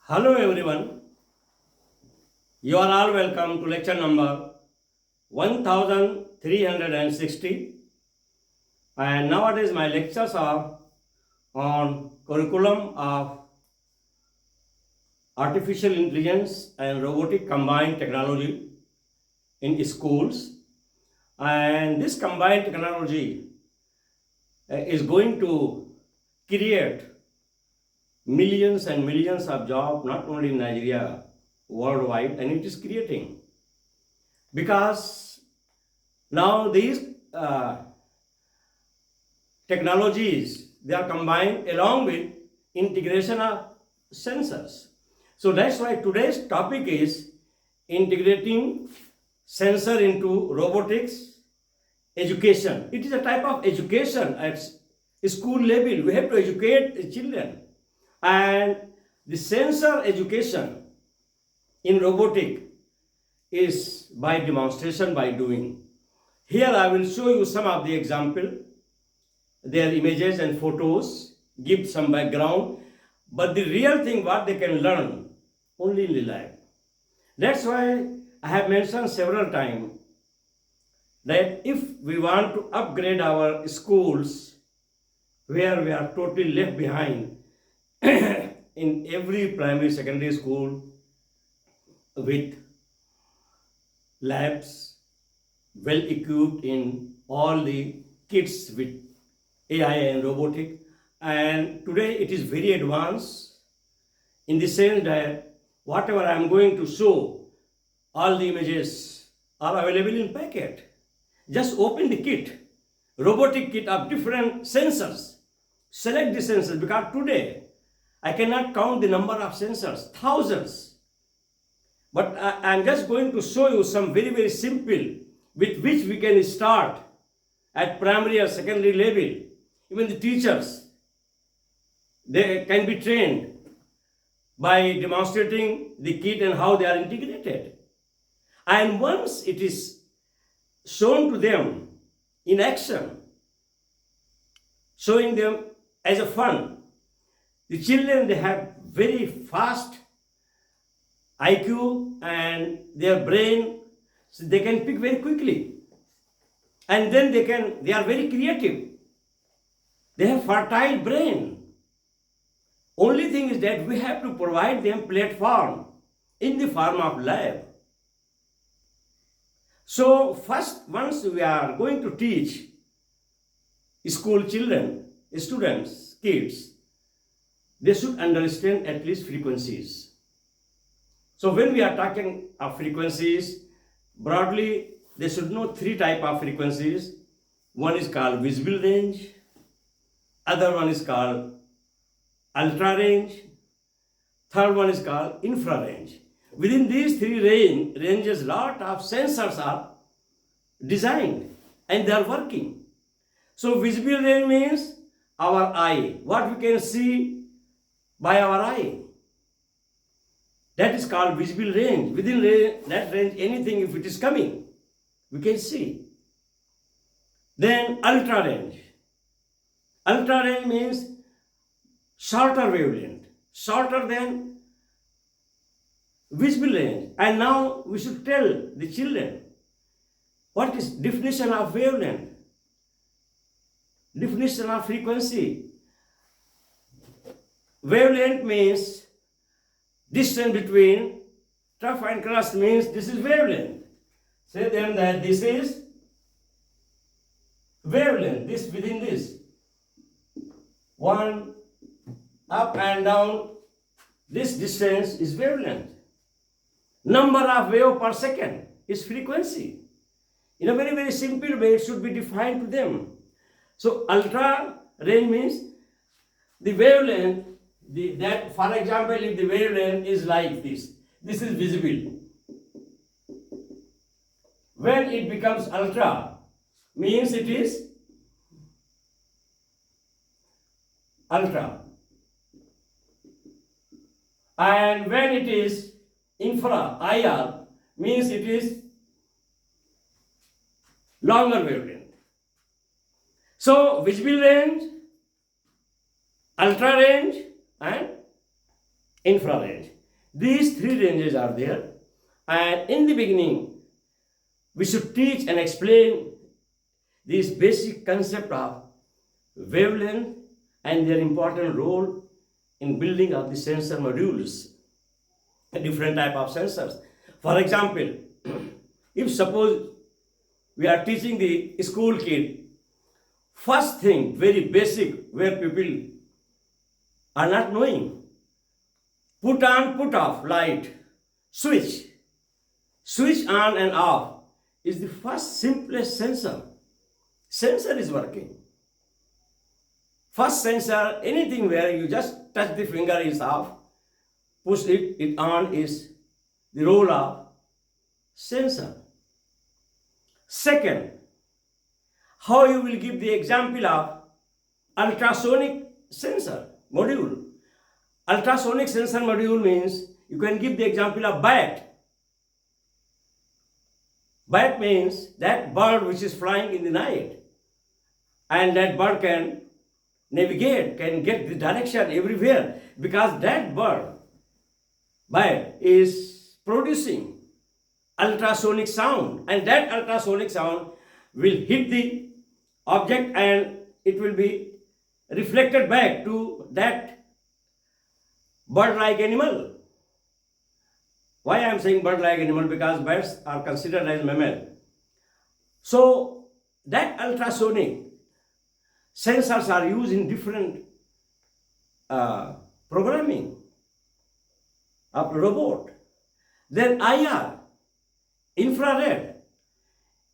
Hello everyone, you are all welcome to lecture number 1360, and nowadays my lectures are on curriculum of artificial intelligence and robotic combined technology in schools, and this combined technology is going to create millions and millions of jobs, not only in Nigeria, worldwide, and it is creating. Because now these technologies, they are combined along with integration of sensors. So that's why today's topic is integrating sensor into robotics education. It is a type of education at school level. We have to educate children. And the sensor education in robotic is by demonstration, by doing. Here I will show you some of the example, their images and photos, give some background, but the real thing what they can learn only in the lab. That's why I have mentioned several times that if we want to upgrade our schools where we are totally left behind, in every primary, secondary school with labs well equipped in all the kits with AI and robotic, and today it is very advanced in the sense that whatever I am going to show, all the images are available in packet. Just open the kit, robotic kit of different sensors, select the sensors, because today I cannot count the number of sensors, thousands. But I am just going to show you some very, very simple with which we can start at primary or secondary level. Even the teachers, they can be trained by demonstrating the kit and how they are integrated. And once it is shown to them in action, showing them as a fun, the children, they have very fast IQ and their brain, so they can pick very quickly. And then they are very creative. They have fertile brain. Only thing is that we have to provide them platform in the form of lab. So first, once we are going to teach school children, students, kids, they should understand at least frequencies. So when we are talking of frequencies, broadly, they should know three types of frequencies. One is called visible range, other one is called ultra range, third one is called infra range. Within these three ranges, lot of sensors are designed and they are working. So visible range means our eye, what we can see by our eye. That is called visible range. Within that range, anything, if it is coming, we can see. Then ultra range. Ultra range means shorter wavelength, shorter than visible range. And now we should tell the children what is definition of wavelength, definition of frequency. Wavelength means distance between trough and crust, means this is wavelength. Say them that this is wavelength, this within this. One, up and down, this distance is wavelength. Number of wave per second is frequency. In a very, very simple way, it should be defined to them. So ultra range means the wavelength, that for example, if the wavelength is like this is visible. When it becomes ultra, means it is ultra. And when it is infra, IR, means it is longer wavelength. So visible range, ultra range and infrared. These three ranges are there, and in the beginning, we should teach and explain this basic concept of wavelength and their important role in building of the sensor modules, different type of sensors. For example, if suppose we are teaching the school kid, first thing, very basic, where people are not knowing, put on, put off light, switch. Switch on and off is the first simplest sensor. Sensor is working. First sensor, anything where you just touch the finger is off, push it on is the role of sensor. Second, how you will give the example of ultrasonic sensor module. Ultrasonic sensor module means you can give the example of bat. Bat means that bird which is flying in the night, and that bird can navigate, can get the direction everywhere, because that bird is producing ultrasonic sound, and that ultrasonic sound will hit the object and it will be reflected back to that bird-like animal. Why I am saying bird-like animal? Because birds are considered as mammal. So that ultrasonic sensors are used in different programming of robot. Then IR, infrared.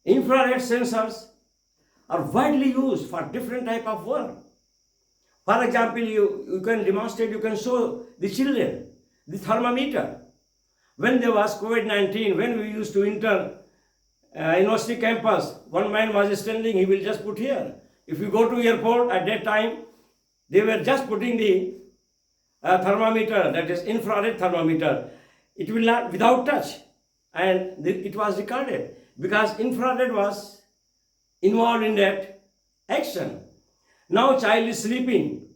Infrared sensors are widely used for different type of work. For example, you can demonstrate, you can show the children the thermometer. When there was COVID-19, when we used to enter university campus, one man was standing, he will just put here. If you go to airport at that time, they were just putting the thermometer, that is infrared thermometer. It will not, without touch, and it was recorded because infrared was involved in that action. Now child is sleeping.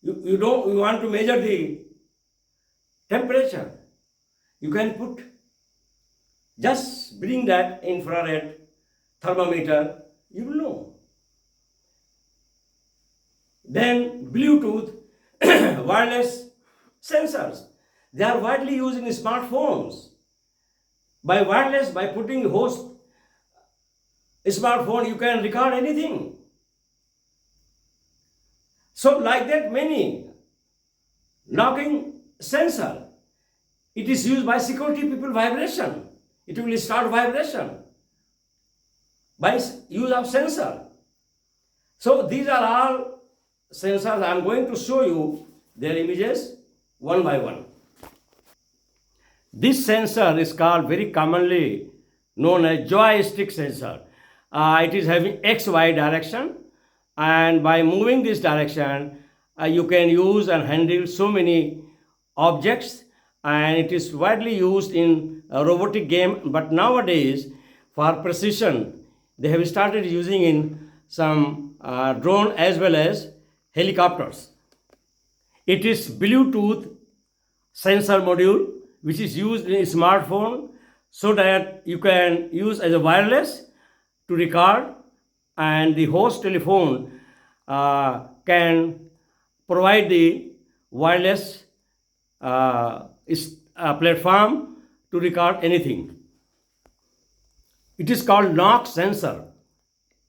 You want to measure the temperature. You can put, just bring that infrared thermometer, you will know. Then Bluetooth, wireless sensors. They are widely used in smartphones. By wireless, by putting host smartphone, you can record anything. So like that, many locking sensor. It is used by security people, vibration. It will start vibration by use of sensor. So these are all sensors. I am going to show you their images one by one. This sensor is called very commonly known as joystick sensor. It is having XY direction, and by moving this direction, you can use and handle so many objects, and it is widely used in a robotic game. But nowadays, for precision, they have started using in some drone as well as helicopters. It is Bluetooth sensor module which is used in a smartphone, so that you can use as a wireless to record, and the host telephone can provide the wireless platform to record anything. It is called knock sensor.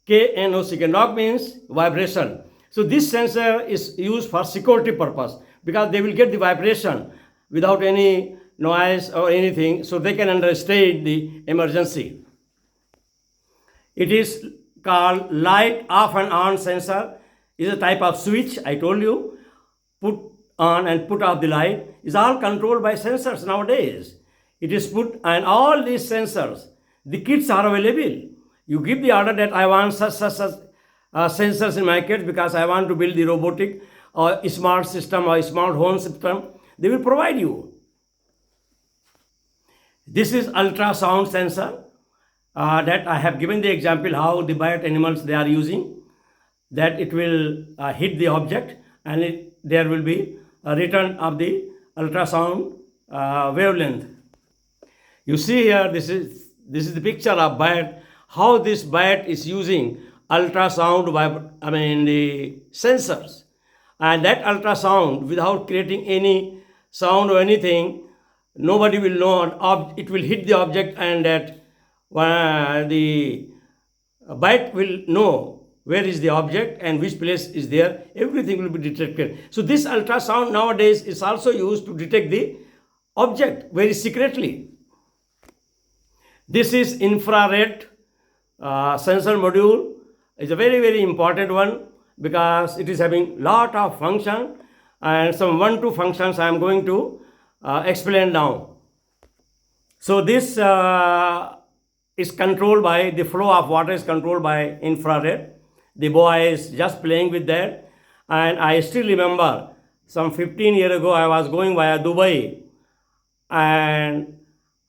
K-N-O-C-K. Knock means vibration. So this sensor is used for security purpose, because they will get the vibration without any noise or anything, so they can understand the emergency. It is called light off and on sensor. Is a type of switch. I told you, put on and put off the light is all controlled by sensors nowadays. It is put, and all these sensors, the kits are available. You give the order that I want such sensors in my kit because I want to build the robotic or smart system or smart home system. They will provide you. This is ultrasound sensor that I have given the example how the bird animals they are using, that it will hit the object and there will be a return of the ultrasound wavelength. You see here, this is the picture of bird. How this bird is using ultrasound, the sensors, and that ultrasound, without creating any sound or anything, nobody will know. It will hit the object, and that the bird will know where is the object and which place is there. Everything will be detected. So this ultrasound nowadays is also used to detect the object very secretly. This is infrared sensor module. It's a very, very important one because it is having lot of function, and some 1-2 functions I am going to explain now. So this is controlled by, the flow of water is controlled by infrared. The boy is just playing with that, and I still remember some 15 years ago I was going via Dubai, and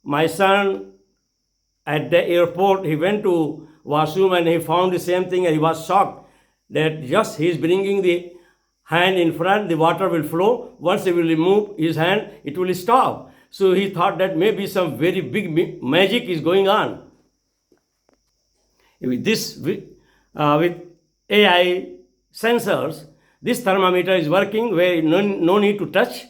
my son at the airport, he went to washroom and he found the same thing, and he was shocked that just he is bringing the hand in front, the water will flow. Once he will remove his hand, it will stop. So he thought that maybe some very big magic is going on. With this, with AI sensors, this thermometer is working where no need to touch.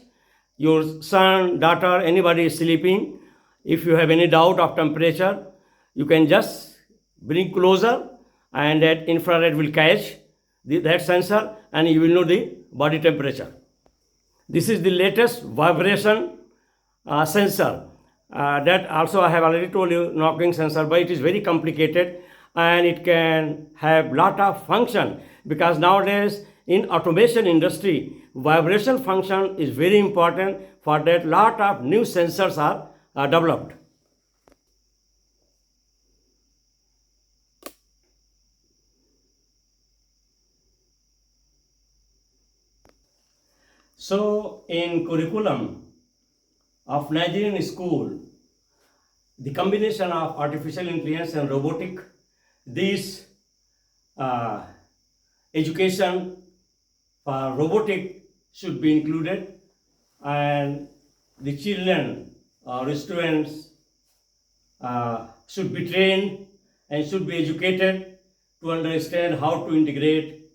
Your son, daughter, anybody is sleeping. If you have any doubt of temperature, you can just bring closer, and that infrared will catch that sensor, and you will know the body temperature. This is the latest vibration sensor. That also I have already told you, knocking sensor, but it is very complicated, and it can have lot of function, because nowadays in automation industry, vibration function is very important. For that, lot of new sensors are developed. So in curriculum of Nigerian school, the combination of artificial intelligence and robotic, this education for robotic should be included, and the children or students should be trained and should be educated to understand how to integrate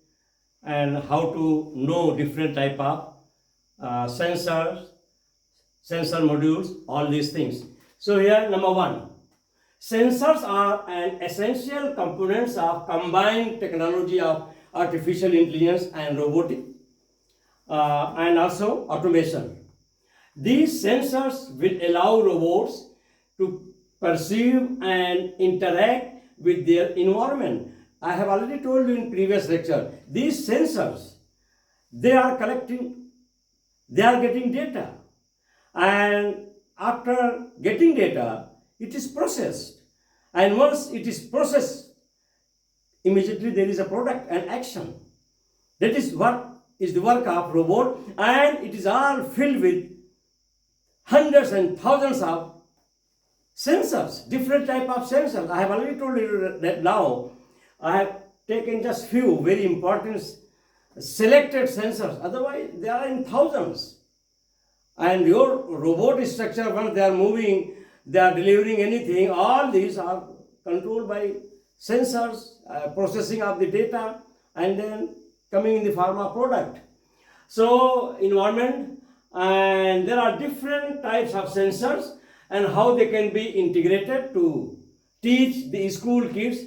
and how to know different type of sensors, sensor modules, all these things. So here, number 1, sensors are an essential components of combined technology of artificial intelligence and robotic, and also automation. These sensors will allow robots to perceive and interact with their environment. I have already told you in previous lecture, these sensors, they are getting data, and after getting data, it is processed, and once it is processed, immediately there is a product and action. That is what is the work of robot, and it is all filled with hundreds and thousands of sensors, different type of sensors. I have already told you that now I have taken just few very important selected sensors, otherwise they are in thousands. And your robot structure, once they are moving, they are delivering anything, all these are controlled by sensors, processing of the data, and then coming in the form of product. So environment, and there are different types of sensors, and how they can be integrated to teach the school kids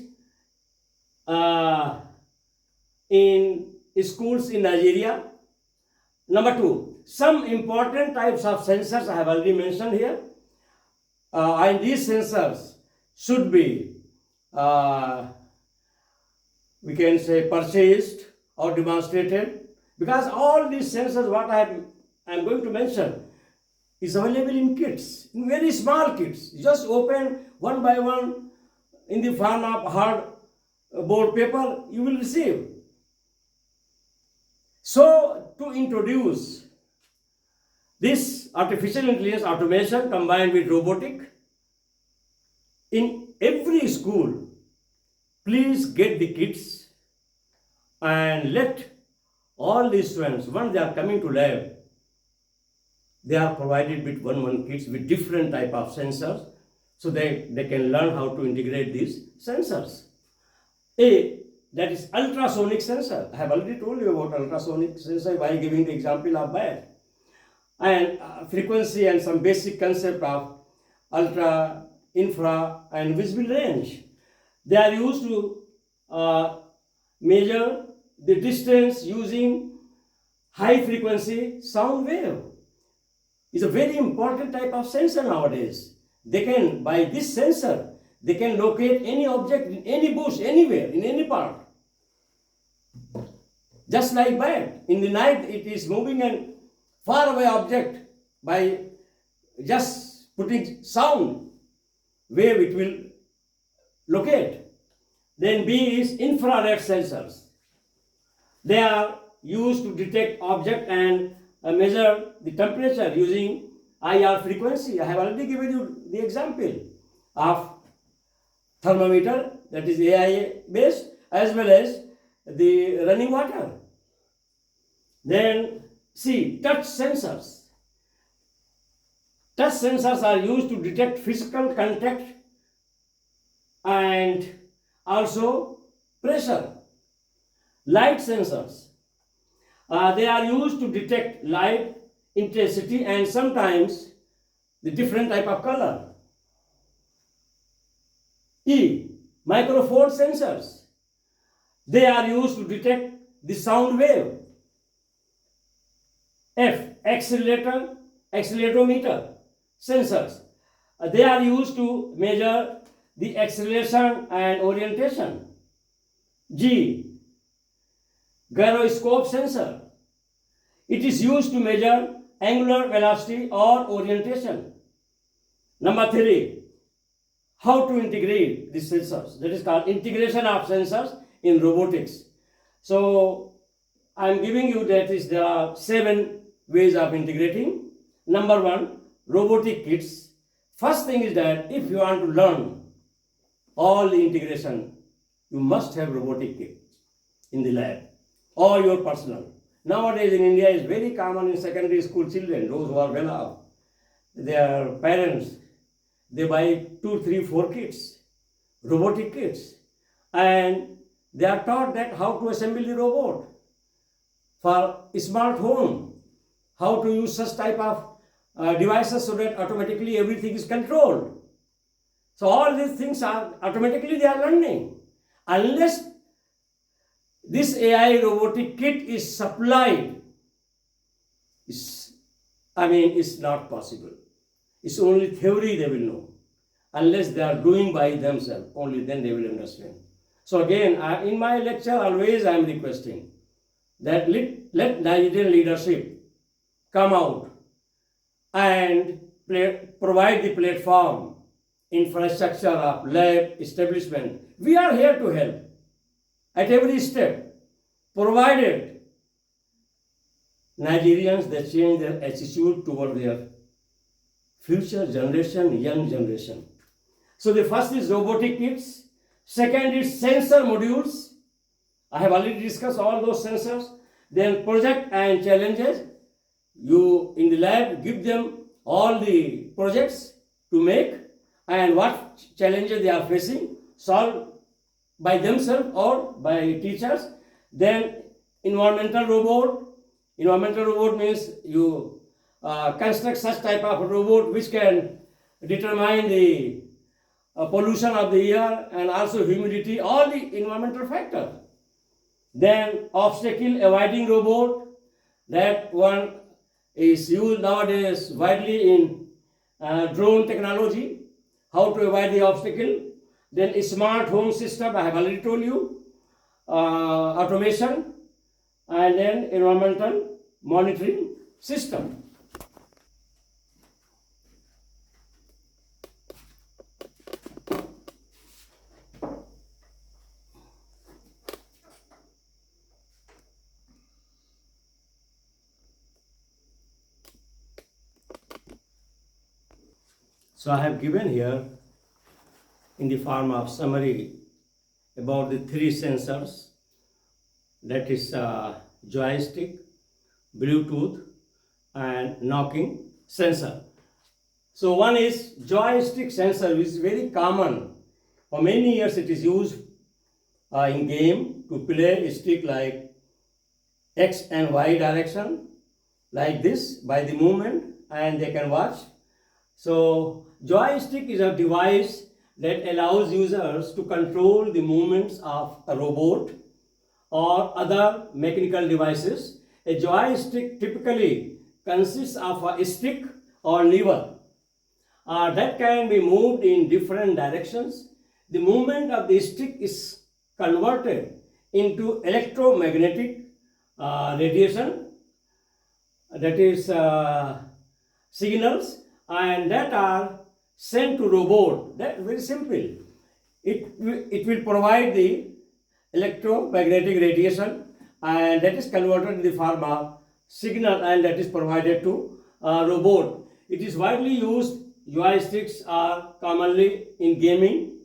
in schools in Nigeria. Number 2, some important types of sensors I have already mentioned here, and these sensors should be we can say purchased or demonstrated, because all these sensors what I am going to mention is available in kits, in very small kits. Just open one by one in the form of hard board paper, you will receive. So to introduce this artificial intelligence automation combined with robotic in every school, please get the kits and let all these students, once they are coming to lab, They are provided with one kits with different type of sensors, so they can learn how to integrate these sensors. That is ultrasonic sensor. I have already told you about ultrasonic sensor by giving the example of that. And frequency and some basic concept of ultra, infra and visible range. They are used to measure the distance using high frequency sound wave. It's a very important type of sensor nowadays. By this sensor, they can locate any object in any bush, anywhere, in any part. Just like that. In the night, it is moving and far away object, by just putting sound wave it will locate. Then B is infrared sensors. They are used to detect object and measure the temperature using IR frequency. I have already given you the example of thermometer, that is AIA based, as well as the running water. Then C, touch sensors. Touch sensors are used to detect physical contact and also pressure. Light sensors. They are used to detect light intensity and sometimes the different type of color. E, microphone sensors. They are used to detect the sound wave. F, accelerometer sensors. They are used to measure the acceleration and orientation. G, gyroscope sensor. It is used to measure angular velocity or orientation. Number 3, how to integrate these sensors. That is called integration of sensors in robotics. So I am giving you there are 7 ways of integrating. Number 1, robotic kits. First thing is that if you want to learn all the integration, you must have robotic kits in the lab or your personal. Nowadays in India is very common in secondary school children, those who are well off. Their parents, they buy 2, 3, 4 kits, robotic kits, and they are taught that how to assemble the robot for smart home, how to use such type of devices so that automatically everything is controlled. So all these things are automatically they are learning. Unless this AI robotic kit is supplied, it's not possible. It's only theory they will know. Unless they are doing by themselves, only then they will understand. So again, in my lecture always I am requesting that let Nigerian leadership come out and provide the platform, infrastructure of lab establishment. We are here to help at every step, provided Nigerians they change their attitude toward their future generation, young generation. So the first is robotic kits. Second is sensor modules. I have already discussed all those sensors. Then project and challenges. You in the lab give them all the projects to make and what challenges they are facing, solve by themselves or by teachers. Then environmental robot. Environmental robot means you construct such type of robot which can determine the pollution of the air and also humidity, all the environmental factors. Then obstacle avoiding robot, that one is used nowadays widely in drone technology, how to avoid the obstacle. Then smart home system, I have already told you, automation, and then environmental monitoring system. So I have given here in the form of summary about the 3 sensors, that is joystick, Bluetooth and knocking. sensor. So one is joystick sensor, which is very common. For many years it is used in game to play a stick like X and Y direction, like this by the movement, and they can watch. So joystick is a device that allows users to control the movements of a robot or other mechanical devices. A joystick typically consists of a stick or lever that can be moved in different directions. The movement of the stick is converted into electromagnetic radiation, that is signals, and that are sent to robot. That's very simple. It will provide the electromagnetic radiation, and that is converted in the form of signal, and that is provided to robot. It is widely used. Joysticks are commonly in gaming,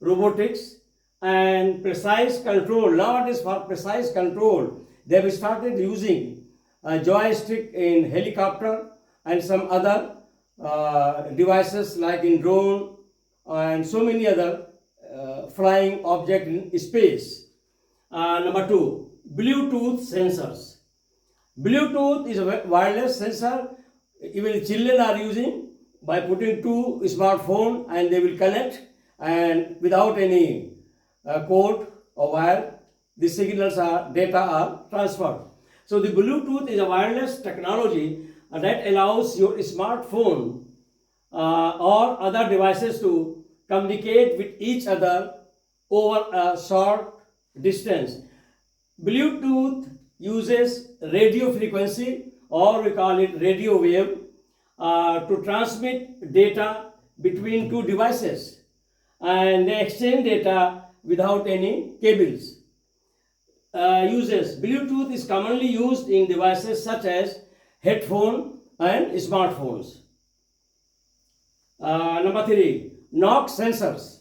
robotics, and precise control. Nowadays, for precise control, they have started using a joystick in helicopter and some other devices like in drone and so many other flying object in space. Number two, Bluetooth sensors. Bluetooth is a wireless sensor. Even children are using by putting two smartphones, and they will connect, and without any cord or wire, the signals data are transferred. So the Bluetooth is a wireless technology that allows your smartphone or other devices to communicate with each other over a short distance. Bluetooth uses radio frequency, or we call it radio wave, to transmit data between two devices, and they exchange data without any cables. Bluetooth is commonly used in devices such as headphone and smartphones. Number three, NOx sensors.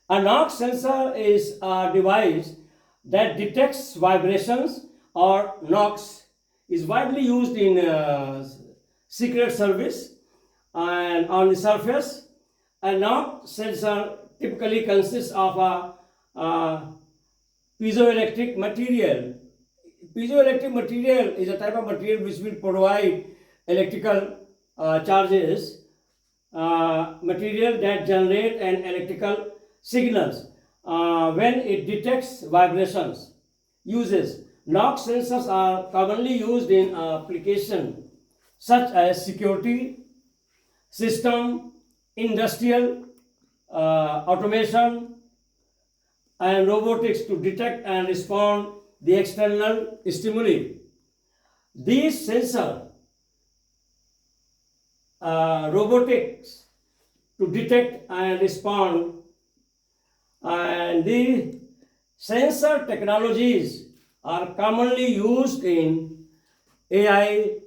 A NOx sensor is a device that detects vibrations or NOx, is widely used in Secret Service and on the surface. A NOx sensor typically consists of a piezoelectric material. Piezoelectric material is a type of material which will provide electrical charges, material that generate an electrical signals when it detects vibrations. Uses. NOx sensors are commonly used in applications such as security system, industrial automation, and robotics to detect and respond the external stimuli. These sensors, robotics to detect and respond, and the sensor technologies are commonly used in AI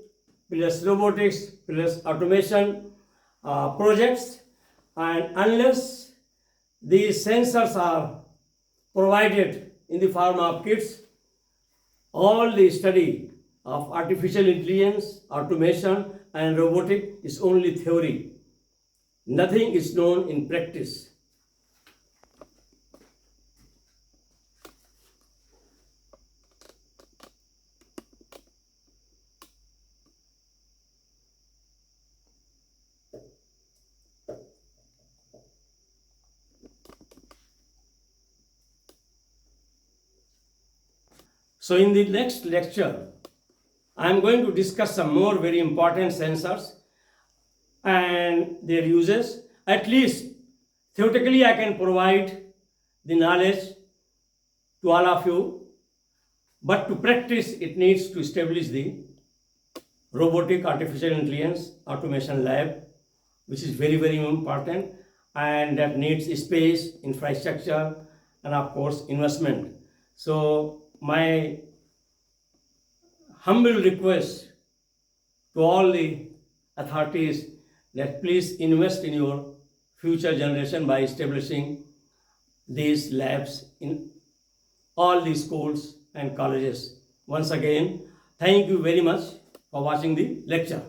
plus robotics plus automation projects, and unless these sensors are provided in the form of kits, all the study of artificial intelligence, automation, and robotics is only theory. Nothing is known in practice. So in the next lecture, I am going to discuss some more very important sensors and their uses. At least theoretically I can provide the knowledge to all of you, but to practice it needs to establish the robotic artificial intelligence automation lab, which is very, very important, and that needs space, infrastructure, and of course investment. So my humble request to all the authorities that please invest in your future generation by establishing these labs in all the schools and colleges. Once again, thank you very much for watching the lecture.